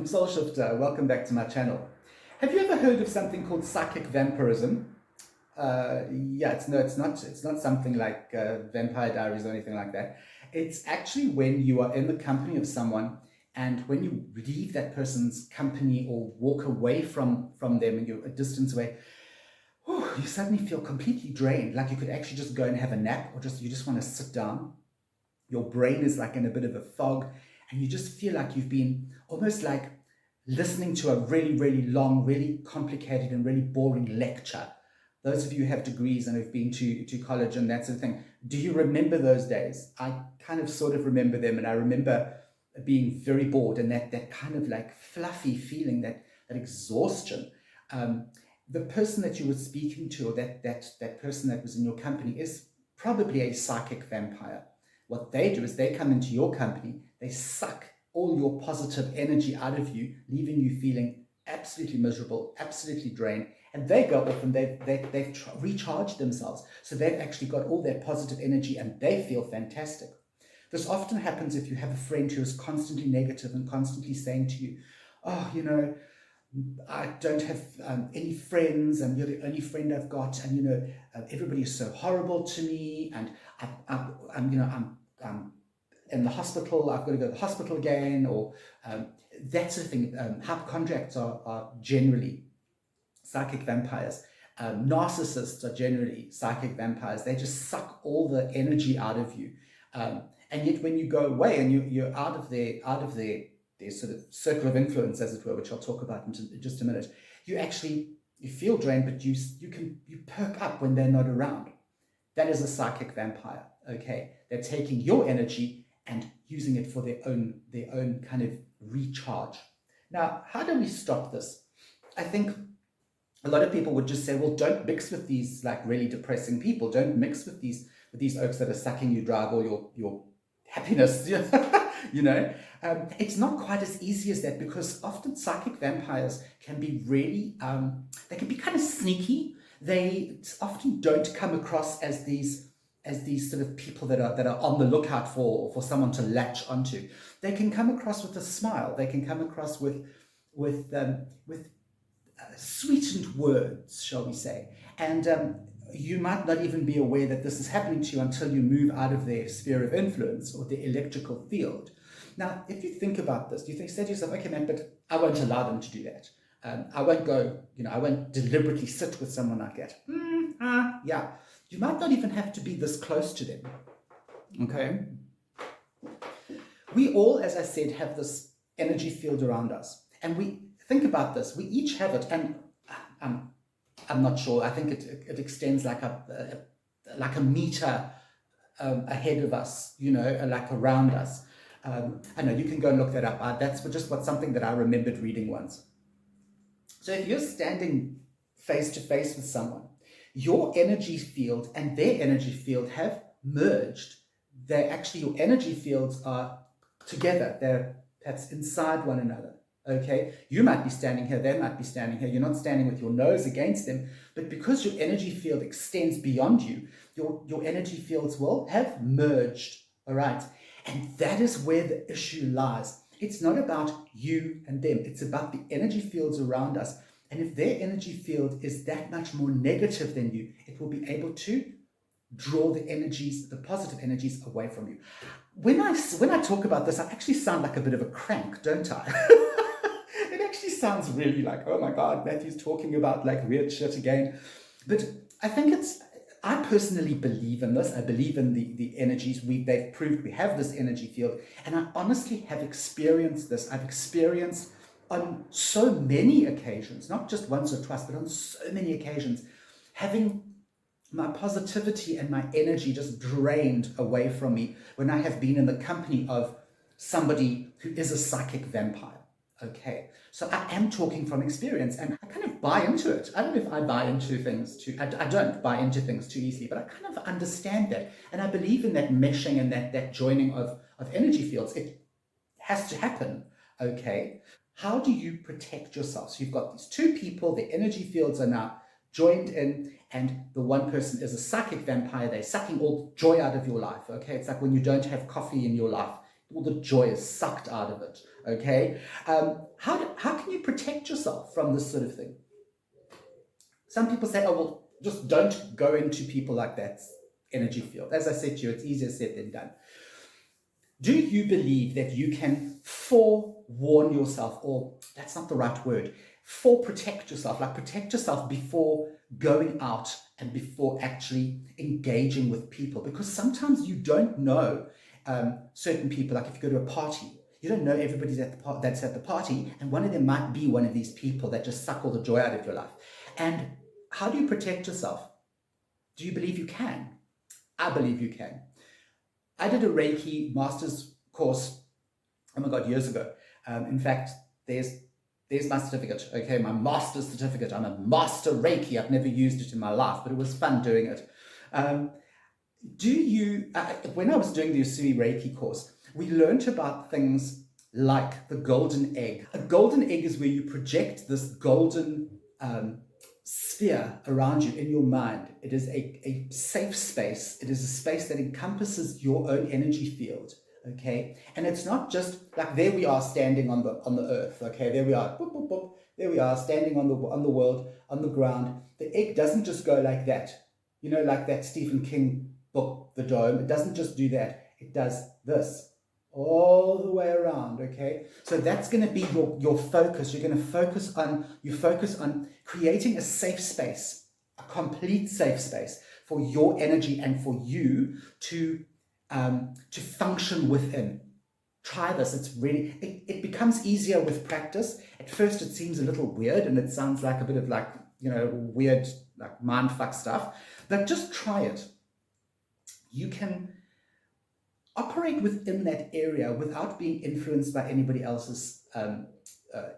from Soul Shifter. Welcome back to my channel. Have you ever heard of something called psychic vampirism? It's not something like Vampire Diaries or anything like that. It's actually when you are in the company of someone, and when you leave that person's company or walk away from them and you're a distance away, you suddenly feel completely drained. Like you could actually just go and have a nap, or you just want to sit down. Your brain is like in a bit of a fog, and you just feel like you've been almost like listening to a really, really long, really complicated and really boring lecture. Those of you who have degrees and have been to college and that sort of thing, do you remember those days? I kind of sort of remember them, and I remember being very bored and that kind of like fluffy feeling, that exhaustion. The person that you were speaking to, or that person that was in your company, is probably a psychic vampire. What they do is they come into your company, they suck all your positive energy out of you, leaving you feeling absolutely miserable, absolutely drained, and they go off and they've recharged themselves. So they've actually got all that positive energy and they feel fantastic. This often happens if you have a friend who is constantly negative and constantly saying to you, oh, I don't have any friends, and you're the only friend I've got, and everybody is so horrible to me, and I'm in the hospital, I've got to go to the hospital again, or that sort of thing. Hypochondriacs are generally psychic vampires. Narcissists are generally psychic vampires. They just suck all the energy out of you, and yet when you go away and you're out of their sort of circle of influence, as it were, which I'll talk about in just a minute, you feel drained, but you perk up when they're not around. That is a psychic vampire. Okay, they're taking your energy and using it for their own kind of recharge. Now, how do we stop this? I think a lot of people would just say, well, don't mix with these like really depressing people. Don't mix with these oaks that are sucking you dry, or your happiness. It's not quite as easy as that, because often psychic vampires can be really, they can be kind of sneaky. They often don't come across as these sort of people that are on the lookout for someone to latch onto. They can come across with a smile. They can come across with sweetened words, shall we say. And you might not even be aware that this is happening to you until you move out of their sphere of influence or their electrical field. Now, if you think about this, say to yourself, okay, man, but I won't allow them to do that. I won't go, I won't deliberately sit with someone like that. Yeah. You might not even have to be this close to them. Okay? We all, as I said, have this energy field around us. And we think about this. We each have it. And I'm not sure. I think it extends like a meter ahead of us, like around us. I know you can go and look that up. That's just something that I remembered reading once. So if you're standing face to face with someone, your energy field and their energy field have merged. Your energy fields are together. They're perhaps inside one another. Okay, you might be standing here, they might be standing here. You're not standing with your nose against them, but because your energy field extends beyond you, your energy fields will have merged. All right, and that is where the issue lies. It's not about you and them. It's about the energy fields around us. And if their energy field is that much more negative than you, it will be able to draw the positive energies away from you. When I talk about this, I actually sound like a bit of a crank, don't I? It actually sounds really like, oh my God, Matthew's talking about like weird shit again. But I think I personally believe in this. I believe in the energies. They've proved we have this energy field. And I honestly have experienced this. I've experienced on so many occasions, not just once or twice, but on so many occasions, having my positivity and my energy just drained away from me when I have been in the company of somebody who is a psychic vampire. Okay, so I am talking from experience, and I kind of buy into it. I don't know if I buy into things I don't buy into things too easily, but I kind of understand that. And I believe in that meshing and that joining of energy fields. It has to happen, okay? How do you protect yourself? So you've got these two people, their energy fields are now joined in, and the one person is a psychic vampire. They're sucking all joy out of your life, okay? It's like when you don't have coffee in your life. all the joy is sucked out of it, okay? How can you protect yourself from this sort of thing? Some people say, oh, well, just don't go into people like that energy field. As I said to you, it's easier said than done. Do you believe that you can forewarn yourself, or that's not the right word, protect yourself, like protect yourself before going out and before actually engaging with people? Because sometimes you don't know certain people, like if you go to a party, you don't know everybody that's at the party, and one of them might be one of these people that just suck all the joy out of your life. And how do you protect yourself? Do you believe you can? I believe you can. I did a Reiki master's course, oh my God, years ago. In fact, there's my certificate, okay, my master's certificate. I'm a master Reiki. I've never used it in my life, but it was fun doing it. When I was doing the Usui Reiki course, we learned about things like the golden egg. A golden egg is where you project this golden sphere around you in your mind. It is a safe space. It is a space that encompasses your own energy field, okay? And it's not just like, there we are standing on the earth, okay? There we are, boop, boop, boop. There we are standing on the world, on the ground. The egg doesn't just go like that, you know, like that Stephen King book, The Dome. It doesn't just do that. It does this all the way around, okay? So that's going to be your focus. You're going to focus on creating a safe space, a complete safe space for your energy and for you to function within. Try this. It's really, it becomes easier with practice. At first it seems a little weird and it sounds like a bit of like, you know, weird like mindfuck stuff, but just try it. You can operate within that area without being influenced by anybody else's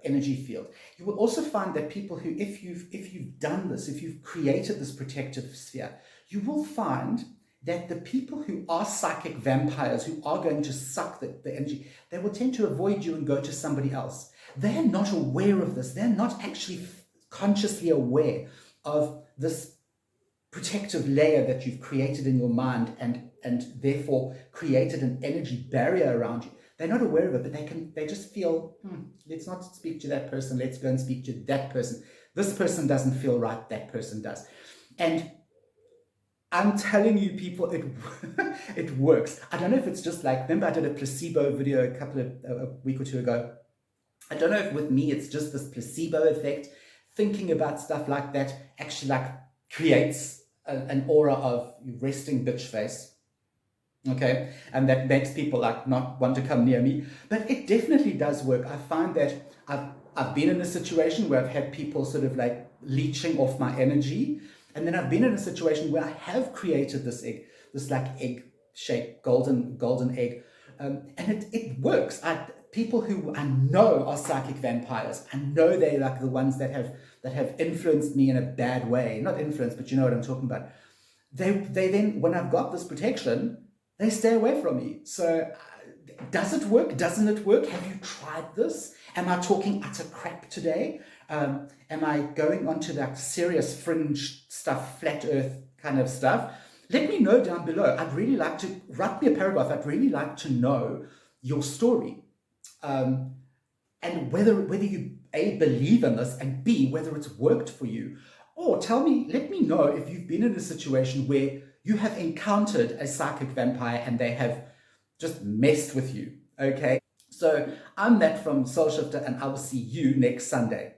energy field. You will also find that people who, if you've done this, if you've created this protective sphere, you will find that the people who are psychic vampires, who are going to suck the energy, they will tend to avoid you and go to somebody else. They're not aware of this. They're not actually consciously aware of this protective layer that you've created in your mind and therefore created an energy barrier around you. They're not aware of it, but they just feel, let's not speak to that person, let's go and speak to that person. This person doesn't feel right, that person does. And I'm telling you, people, it works. I don't know if it's just like, remember I did a placebo video a week or two ago. I don't know if with me it's just this placebo effect. Thinking about stuff like that actually like creates an aura of resting bitch face. Okay, and that makes people like not want to come near me, but it definitely does work. I find that I've been in a situation where I've had people sort of like leeching off my energy, and then I've been in a situation where I have created this egg, this like egg-shaped golden egg, and it works. People who I know are psychic vampires, I know they're like the ones that have influenced me in a bad way. Not influenced, but you know what I'm talking about. They then, when I've got this protection, they stay away from me. So does it work? Doesn't it work? Have you tried this? Am I talking utter crap today? Am I going on to that serious fringe stuff, flat earth kind of stuff? Let me know down below. I'd really like to, write me a paragraph. I'd really like to know your story. And whether you A, believe in this, and B, whether it's worked for you. Or let me know if you've been in a situation where you have encountered a psychic vampire and they have just messed with you, okay? So I'm Matt from Soul Shifter, and I will see you next Sunday.